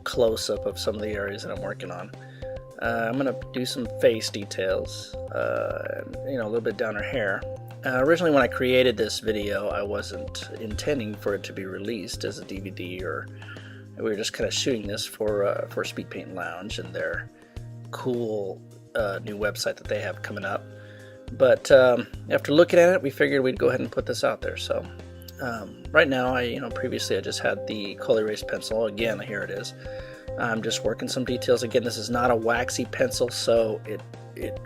close-up of some of the areas that I'm working on. I'm going to do some face details, and, a little bit down her hair. Originally when I created this video, I wasn't intending for it to be released as a DVD, or we were just kind of shooting this for Speed Paint Lounge and their cool new website that they have coming up. But after looking at it, we figured we'd go ahead and put this out there. So right now, previously I just had the coal erase pencil. Again, here it is. I'm just working some details. Again, this is not a waxy pencil, so it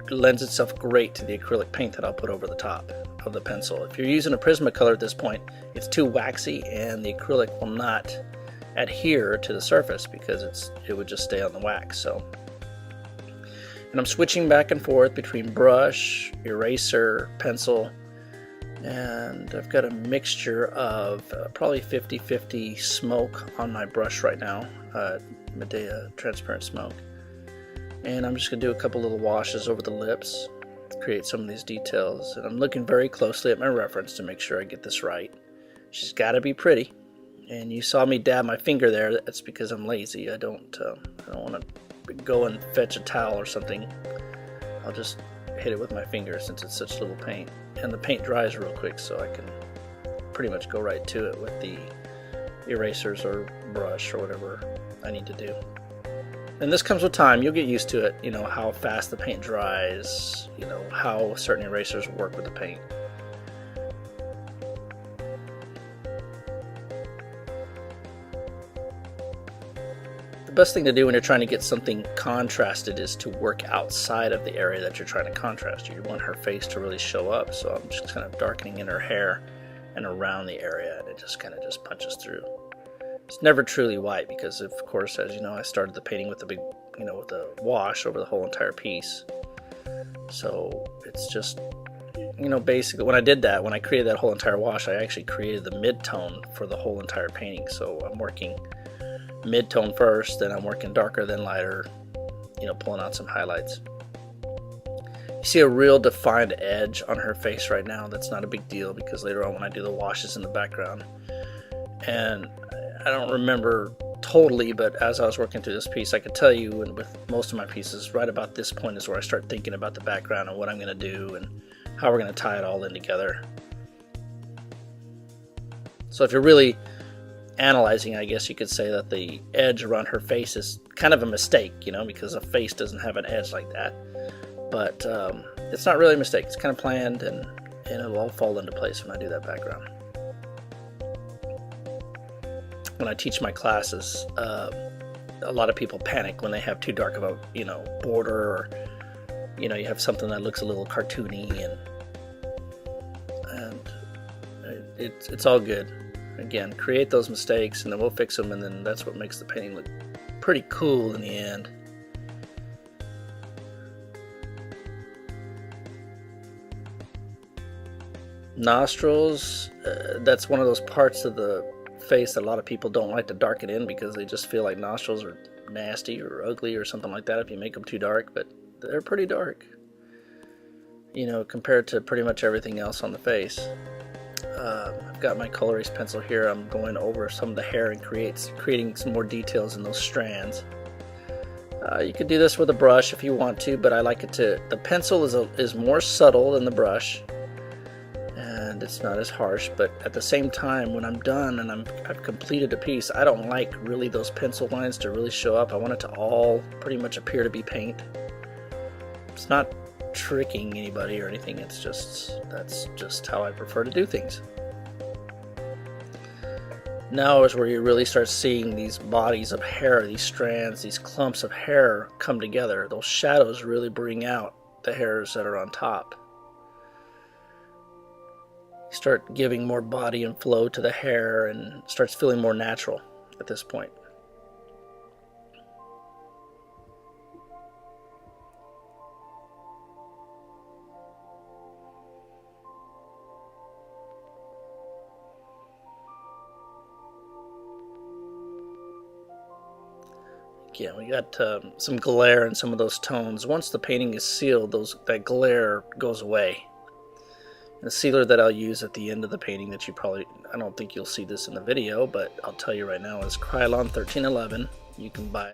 lends itself great to the acrylic paint that I'll put over the top of the pencil. If you're using a Prismacolor at this point, it's too waxy and the acrylic will not adhere to the surface because it would just stay on the wax. And I'm switching back and forth between brush, eraser, pencil, and I've got a mixture of probably 50-50 smoke on my brush right now, Medea transparent smoke. And I'm just going to do a couple little washes over the lips, create some of these details. And I'm looking very closely at my reference to make sure I get this right. She's got to be pretty. And you saw me dab my finger there. That's because I'm lazy. I don't want to go and fetch a towel or something. I'll just hit it with my finger since it's such little paint. And the paint dries real quick, so I can pretty much go right to it with the erasers or brush or whatever I need to do. And this comes with time. You'll get used to it, how fast the paint dries, how certain erasers work with the paint. The best thing to do when you're trying to get something contrasted is to work outside of the area that you're trying to contrast. You want her face to really show up, so I'm just kind of darkening in her hair and around the area, and it just kind of just punches through. It's never truly white because, of course, as you know, I started the painting with a big, with a wash over the whole entire piece. So it's just, basically when I created that whole entire wash, I actually created the mid-tone for the whole entire painting. So I'm working mid-tone first, then I'm working darker, then lighter, pulling out some highlights. You see a real defined edge on her face right now. That's not a big deal because later on when I do the washes in the background, and I don't remember totally, but as I was working through this piece, I could tell you, and with most of my pieces, right about this point is where I start thinking about the background and what I'm going to do and how we're going to tie it all in together. So if you're really analyzing, I guess you could say that the edge around her face is kind of a mistake, because a face doesn't have an edge like that. But it's not really a mistake. It's kind of planned, and it'll all fall into place when I do that background. When I teach my classes, a lot of people panic when they have too dark of a border, or you have something that looks a little cartoony, and it's all good. Again, create those mistakes and then we'll fix them, and then that's what makes the painting look pretty cool in the end. Nostrils, that's one of those parts of the face that a lot of people don't like to darken in because they just feel like nostrils are nasty or ugly or something like that if you make them too dark, but they're pretty dark, compared to pretty much everything else on the face. I've got my coal erase pencil here. I'm going over some of the hair and creating some more details in those strands. You could do this with a brush if you want to, but I like it to, the pencil is more subtle than the brush, and it's not as harsh, but at the same time, when I'm done and I've completed a piece, I don't like really those pencil lines to really show up. I want it to all pretty much appear to be paint. It's not tricking anybody or anything, that's just how I prefer to do things. Now is where you really start seeing these bodies of hair, these strands, these clumps of hair come together. Those shadows really bring out the hairs that are on top. You start giving more body and flow to the hair, and it starts feeling more natural at this point. Yeah, we got some glare in some of those tones. Once the painting is sealed, that glare goes away. The sealer that I'll use at the end of the painting that I don't think you'll see this in the video, but I'll tell you right now, is Krylon 1311. you can buy